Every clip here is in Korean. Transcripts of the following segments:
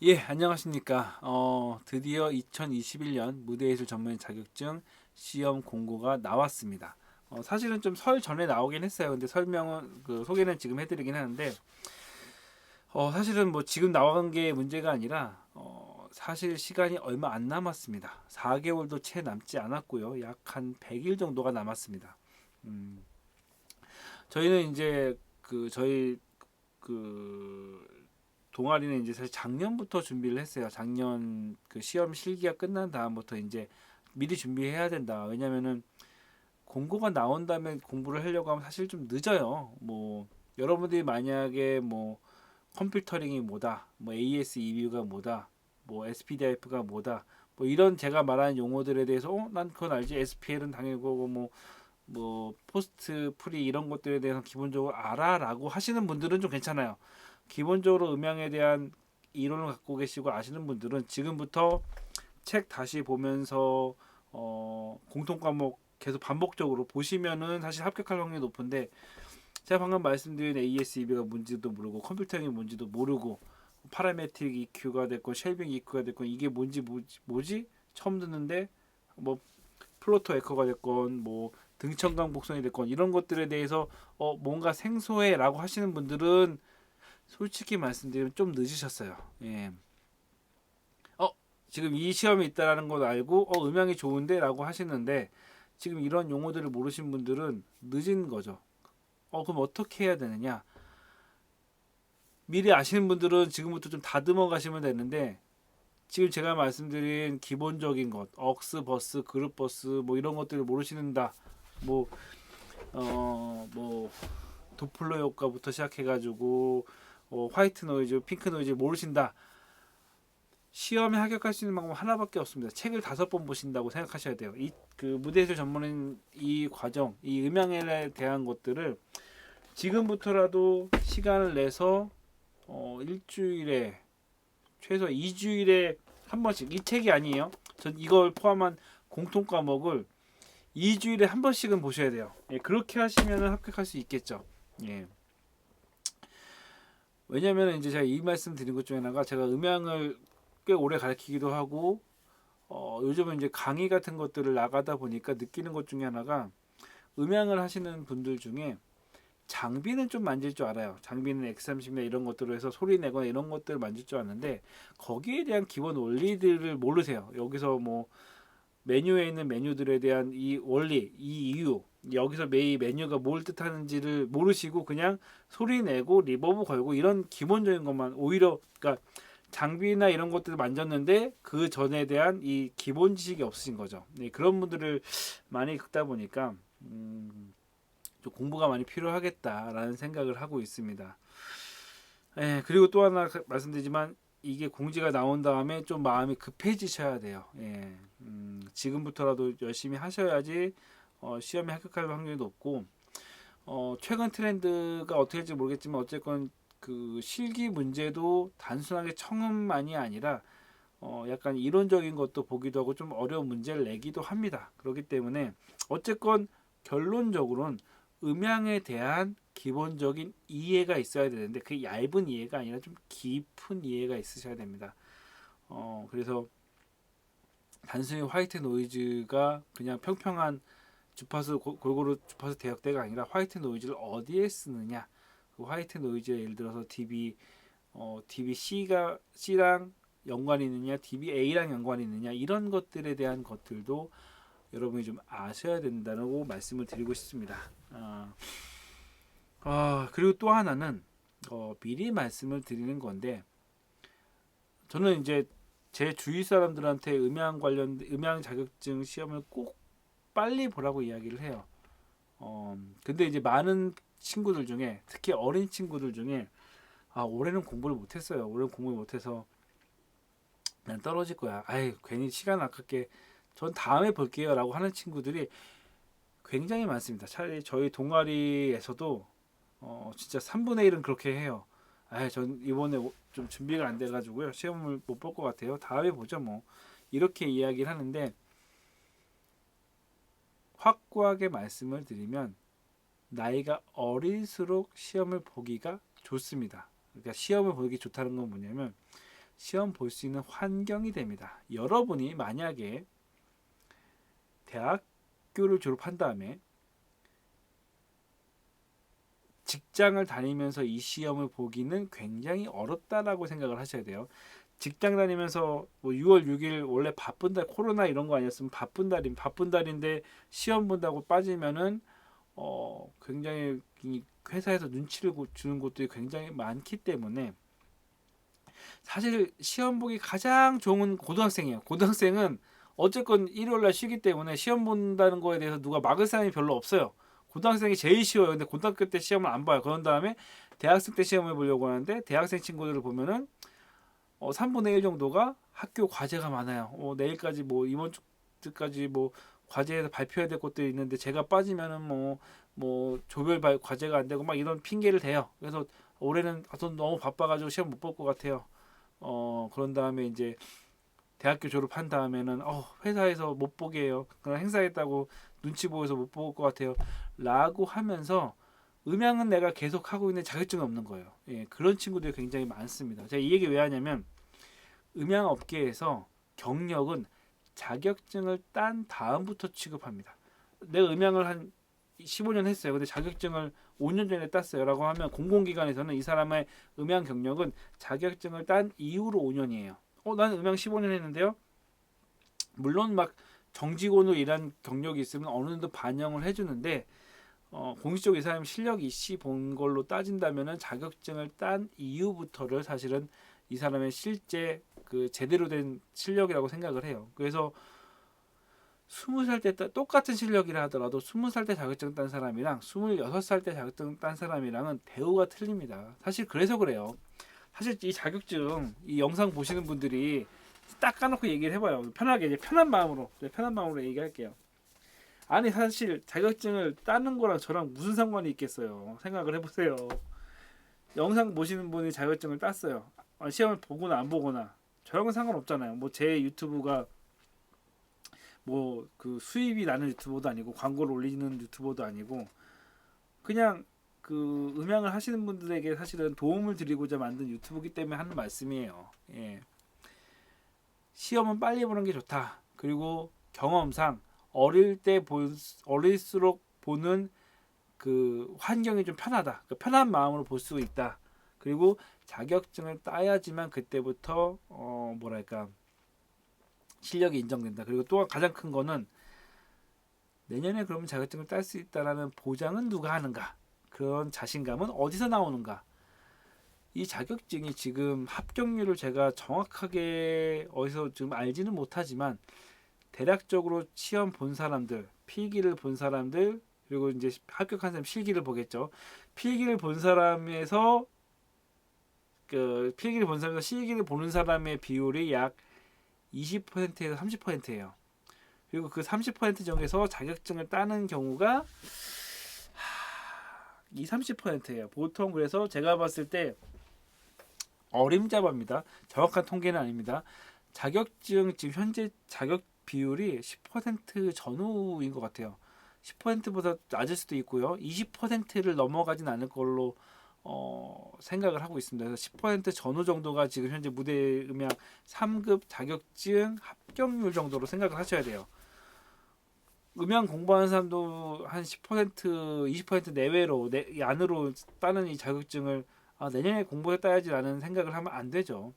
예, 안녕하십니까. 드디어 2021년 무대예술 전문 자격증 시험 공고가 나왔습니다. 사실은 좀 설 전에 나오긴 했어요. 근데 설명은 소개는 지금 해드리긴 하는데, 사실은 뭐 지금 나온 게 문제가 아니라, 사실 시간이 얼마 안 남았습니다. 4개월도 채 남지 않았고요. 약 한 100일 정도가 남았습니다. 음, 저희는 이제 저희 그 동아리는 이제 사실 작년부터 준비를 했어요. 작년 시험 실기가 끝난 다음부터 이제 미리 준비해야 된다. 왜냐면은 공고가 나온 다음에 공부를 하려고 하면 사실 좀 늦어요. 뭐 여러분들이 만약에 뭐 컴퓨터링이 뭐다, 뭐 AS EBU가 뭐다, 뭐 SPDIF가 뭐다, 뭐 이런 제가 말하는 용어들에 대해서 난 그건 알지. SPL은 당연히 그거고 뭐 포스트 프리 이런 것들에 대해서 기본적으로 알아라고 하시는 분들은 좀 괜찮아요. 기본적으로 음향에 대한 이론을 갖고 계시고 아시는 분들은 지금부터 책 다시 보면서 공통 과목 계속 반복적으로 보시면은 사실 합격할 확률이 높은데, 제가 방금 말씀드린 ASEB가 뭔지도 모르고 컴퓨터링이 뭔지도 모르고 파라메트릭 EQ가 됐건 쉘빙 EQ가 됐건 이게 뭐지 처음 듣는데, 뭐 플로터 에커가 됐건 뭐 등천강 복선이 됐건 이런 것들에 대해서 뭔가 생소해라고 하시는 분들은 솔직히 말씀드리면 좀 늦으셨어요. 예. 어, 지금 이 시험이 있다라는 걸 알고 음향이 좋은데라고 하시는데, 지금 이런 용어들을 모르신 분들은 늦은 거죠. 그럼 어떻게 해야 되느냐? 미리 아시는 분들은 지금부터 좀 다듬어 가시면 되는데, 지금 제가 말씀드린 기본적인 것, 억스, 버스, 그룹 버스 뭐 이런 것들을 모르시는다. 뭐 뭐 도플러 효과부터 시작해가지고 화이트 노이즈, 핑크 노이즈 모르신다. 시험에 합격할 수 있는 방법 하나밖에 없습니다. 책을 5번 보신다고 생각하셔야 돼요. 이 무대예술 전문인 이 과정, 이 음향에 대한 것들을 지금부터라도 시간을 내서 일주일에 최소 2주일에 한 번씩, 이 책이 아니에요. 전 이걸 포함한 공통 과목을 2주일에 한 번씩은 보셔야 돼요. 예, 그렇게 하시면 합격할 수 있겠죠. 예. 왜냐면 이제 제가 이 말씀 드린 것 중에 하나가, 제가 음향을 꽤 오래 가르치기도 하고 요즘은 이제 강의 같은 것들을 나가다 보니까 느끼는 것 중에 하나가, 음향을 하시는 분들 중에 장비는 좀 만질 줄 알아요. 장비는 X30이나 이런 것들로 해서 소리 내거나 이런 것들을 만질 줄 아는데, 거기에 대한 기본 원리들을 모르세요. 여기서 뭐 메뉴에 있는 메뉴들에 대한 이 원리, 이 이유, 여기서 매일 메뉴가 뭘 뜻하는지를 모르시고 그냥 소리 내고 리버브 걸고 이런 기본적인 것만, 오히려 그러니까 장비나 이런 것들을 만졌는데 그 전에 대한 이 기본 지식이 없으신 거죠. 네, 그런 분들을 많이 겪다 보니까 좀 공부가 많이 필요하겠다라는 생각을 하고 있습니다. 예, 그리고 또 하나 말씀드리지만, 이게 공지가 나온 다음에 좀 마음이 급해지셔야 돼요. 예, 지금부터라도 열심히 하셔야지 시험에 합격할 확률이 높고, 최근 트렌드가 어떻게 될지 모르겠지만 어쨌건 실기 문제도 단순하게 청음만이 아니라 약간 이론적인 것도 보기도 하고 좀 어려운 문제를 내기도 합니다. 그렇기 때문에 어쨌건 결론적으로는 음향에 대한 기본적인 이해가 있어야 되는데, 그 얇은 이해가 아니라 좀 깊은 이해가 있으셔야 됩니다. 그래서 단순히 화이트 노이즈가 그냥 평평한 주파수 골고루 주파수 대역대가 아니라 화이트 노이즈를 어디에 쓰느냐, 그 화이트 노이즈에 예를 들어서 DB C랑 연관이 있느냐, DBA랑 연관이 있느냐, 이런 것들에 대한 것들도 여러분이 좀 아셔야 된다고 말씀을 드리고 싶습니다. 그리고 또 하나는 미리 말씀을 드리는 건데, 저는 이제 제 주위 사람들한테 음향 자격증 시험을 꼭 빨리 보라고 이야기를 해요. 근데 이제 많은 친구들 중에, 특히 어린 친구들 중에, 올해는 공부를 못했어요. 올해는 공부를 못해서 난 떨어질 거야. 아이, 괜히 시간 아깝게 전 다음에 볼게요라고 하는 친구들이 굉장히 많습니다. 차라리 저희 동아리에서도 진짜 3분의 1은 그렇게 해요. 전 이번에 좀 준비가 안 돼가지고요. 시험을 못 볼 것 같아요. 다음에 보죠 뭐. 이렇게 이야기를 하는데, 확고하게 말씀을 드리면 나이가 어릴수록 시험을 보기가 좋습니다. 그러니까 시험을 보기 좋다는 건 뭐냐면, 시험 볼 수 있는 환경이 됩니다. 여러분이 만약에 대학교를 졸업한 다음에 직장을 다니면서 이 시험을 보기는 굉장히 어렵다라고 생각을 하셔야 돼요. 직장 다니면서 뭐 6월 6일 원래 바쁜 달, 코로나 이런 거 아니었으면 바쁜 달인데 시험 본다고 빠지면은 굉장히 이 회사에서 눈치를 주는 곳들이 굉장히 많기 때문에 사실 시험 보기 가장 좋은 고등학생이에요. 고등학생은 어쨌건 일요일 날 쉬기 때문에 시험 본다는 거에 대해서 누가 막을 사람이 별로 없어요. 고등학생이 제일 쉬워요. 근데 고등학교 때 시험을 안 봐요. 그런 다음에 대학생 때 시험을 보려고 하는데 대학생 친구들을 보면은 3분의 1 정도가 학교 과제가 많아요. 내일까지 뭐 이번 주까지 뭐 과제에서 발표해야 될 것들이 있는데 제가 빠지면은 뭐 조별 과제가 안 되고 막 이런 핑계를 대요. 그래서 올해는 전 너무 바빠가지고 시험 못 볼 것 같아요. 그런 다음에 이제 대학교 졸업한 다음에는 회사에서 못 보게 해요. 그냥 행사했다고 눈치 보여서 못 볼 것 같아요. 라고 하면서 음향은 내가 계속 하고 있는 자격증이 없는 거예요. 예, 그런 친구들이 굉장히 많습니다. 제가 이 얘기 왜 하냐면 음향 업계에서 경력은 자격증을 딴 다음부터 취급합니다. 내가 음향을 한 15년 했어요. 근데 자격증을 5년 전에 땄어요라고 하면 공공기관에서는 이 사람의 음향 경력은 자격증을 딴 이후로 5년이에요. 나는 음향 15년 했는데요. 물론 막 정직원으로 일한 경력이 있으면 어느 정도 반영을 해주는데 공식적으로 이 사람이 실력 이씨 본 걸로 따진다면은 자격증을 딴 이후부터를 사실은 이 사람의 실제 그 제대로 된 실력이라고 생각을 해요. 그래서 20살 때 똑같은 실력이라 하더라도 20살 때 자격증 딴 사람이랑 26살 때 자격증 딴 사람이랑은 대우가 틀립니다. 사실 그래서 그래요. 사실 이 자격증 이 영상 보시는 분들이 딱 까놓고 얘기를 해봐요. 편하게 이제 편한 마음으로 얘기할게요. 아니 사실 자격증을 따는 거랑 저랑 무슨 상관이 있겠어요. 생각을 해보세요. 영상 보시는 분이 자격증을 땄어요. 시험을 보거나 안 보거나 저랑은 상관없잖아요. 뭐 제 유튜브가 뭐 그 수입이 나는 유튜버도 아니고 광고를 올리는 유튜버도 아니고 그냥 그 음향을 하시는 분들에게 사실은 도움을 드리고자 만든 유튜브이기 때문에 하는 말씀이에요. 예. 시험은 빨리 보는 게 좋다. 그리고 경험상 어릴수록 보는 그 환경이 좀 편하다. 그 편한 마음으로 볼 수 있다. 그리고 자격증을 따야지만 그때부터 뭐랄까 실력이 인정된다. 그리고 또 가장 큰 거는 내년에 그러면 자격증을 딸 수 있다라는 보장은 누가 하는가? 그런 자신감은 어디서 나오는가? 이 자격증이 지금 합격률을 제가 정확하게 어디서 지금 알지는 못하지만 대략적으로 시험 본 사람들, 필기를 본 사람들, 그리고 이제 합격한 사람 실기를 보겠죠. 필기를 본 사람에서 필기를 본 사람에서 실기를 보는 사람의 비율이 약 20%에서 30%예요. 그리고 그 30% 정도에서 자격증을 따는 경우가 30%예요. 보통 그래서 제가 봤을 때 어림잡아입니다. 정확한 통계는 아닙니다. 자격증 지금 현재 자격 비율이 10% 전후인 것 같아요. 10%보다 낮을 수도 있고요. 20%를 넘어가진 않을 걸로 생각을 하고 있습니다. 그래서 10% 전후 정도가 지금 현재 무대 음향 3급 자격증 합격률 정도로 생각을 하셔야 돼요. 음향 공부하는 사람도 한 10%, 20% 내외로 안으로 따는 이 자격증을 내년에 공부해 따야지라는 생각을 하면 안 되죠.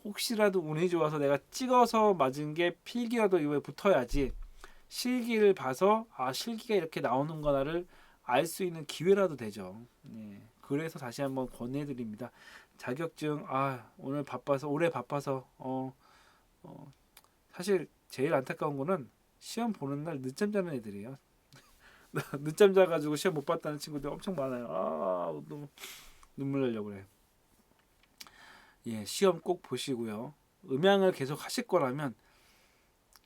혹시라도 운이 좋아서 내가 찍어서 맞은 게 필기라도 이거에 붙어야지 실기를 봐서 실기가 이렇게 나오는구나를 알 수 있는 기회라도 되죠. 네. 그래서 다시 한번 권해드립니다. 자격증 올해 바빠서 사실 제일 안타까운 거는 시험 보는 날 늦잠 자는 애들이에요. 늦잠 자가지고 시험 못 봤다는 친구들 엄청 많아요. 너무 눈물 나려고 그래. 예, 시험 꼭 보시고요. 음향을 계속 하실 거라면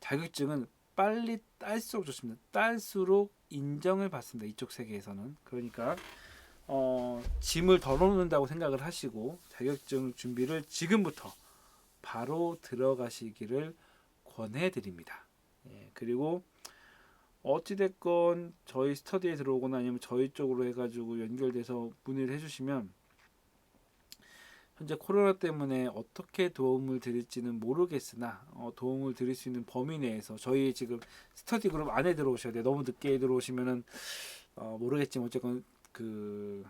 자격증은 빨리 딸수록 좋습니다. 딸수록 인정을 받습니다. 이쪽 세계에서는. 그러니까 짐을 덜어놓는다고 생각을 하시고 자격증 준비를 지금부터 바로 들어가시기를 권해드립니다. 예, 그리고 어찌됐건 저희 스터디에 들어오거나 아니면 저희 쪽으로 해가지고 연결돼서 문의를 해주시면 현재 코로나 때문에 어떻게 도움을 드릴지는 모르겠으나 도움을 드릴 수 있는 범위 내에서 저희 지금 스터디 그룹 안에 들어오셔야 돼요. 너무 늦게 들어오시면은 모르겠지만 어쨌건 그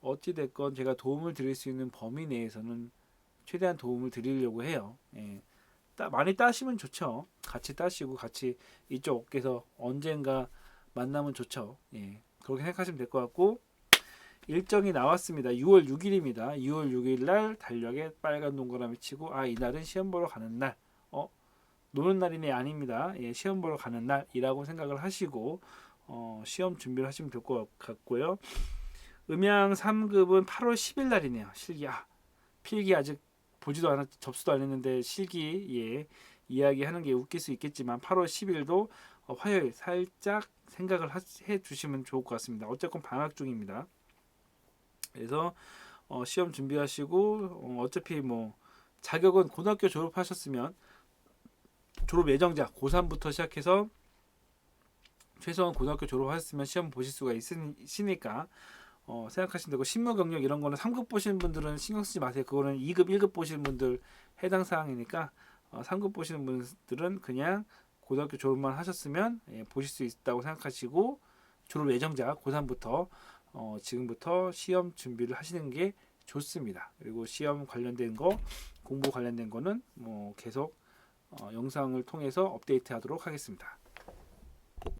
어찌 됐건 제가 도움을 드릴 수 있는 범위 내에서는 최대한 도움을 드리려고 해요. 예. 많이 따시면 좋죠. 같이 따시고 같이 이쪽 업계에서 언젠가 만나면 좋죠. 예. 그렇게 생각하시면 될 것 같고 일정이 나왔습니다. 6월 6일입니다. 6월 6일 날 달력에 빨간 동그라미 치고 이날은 시험 보러 가는 날. 노는 날이네 아닙니다. 예, 시험 보러 가는 날이라고 생각을 하시고 시험 준비를 하시면 될 것 같고요. 음양 3급은 8월 10일 날이네요. 실기 필기 아직 보지도 않았 접수도 안 했는데 실기 이야기하는 게 웃길 수 있겠지만 8월 10일도 화요일 살짝 생각을 해 주시면 좋을 것 같습니다. 어쨌건 방학 중입니다. 그래서 시험 준비하시고 어차피 뭐 자격은 고등학교 졸업하셨으면 졸업 예정자 고3부터 시작해서 최소한 고등학교 졸업하셨으면 시험 보실 수가 있으니까 생각하시면 되고 실무 경력 이런 거는 3급 보시는 분들은 신경 쓰지 마세요. 그거는 2급, 1급 보시는 분들 해당 사항이니까 3급 보시는 분들은 그냥 고등학교 졸업만 하셨으면 보실 수 있다고 생각하시고 졸업 예정자 고3부터 지금부터 시험 준비를 하시는 게 좋습니다. 그리고 시험 관련된 거, 공부 관련된 거는 뭐 계속 영상을 통해서 업데이트 하도록 하겠습니다.